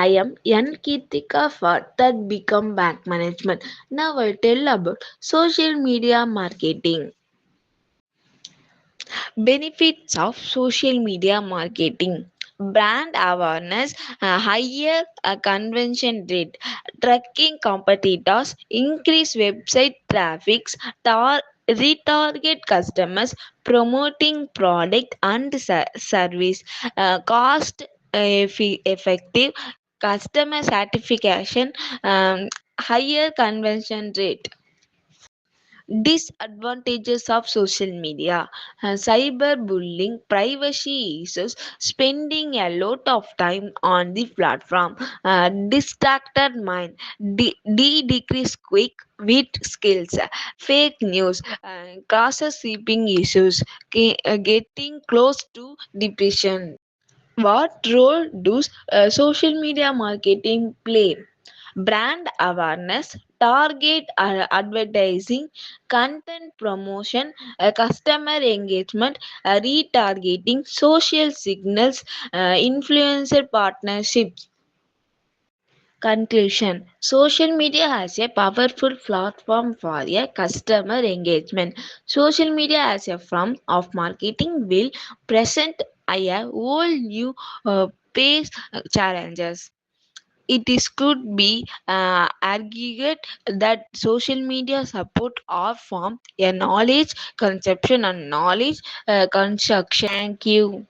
I am N. Kirtika for That Become Bank Management. Now I'll tell about social media marketing. Benefits of social media marketing. Brand awareness, higher conversion rate, tracking competitors, increase website traffics, retarget customers, promoting product and service, cost effective, customer satisfaction, higher conversion rate. Disadvantages of social media: cyberbullying, privacy issues, spending a lot of time on the platform, distracted mind, decrease quick wit skills, fake news, crosses sweeping issues, getting close to depression. What role does social media marketing play? Brand awareness, target advertising, content promotion, customer engagement, retargeting, social signals, influencer partnerships. Conclusion: social media has a powerful platform for a customer engagement. Social media as a form of marketing will present a whole new pace challenges. It is could be argued that social media support or form a knowledge conception and knowledge construction. Thank you.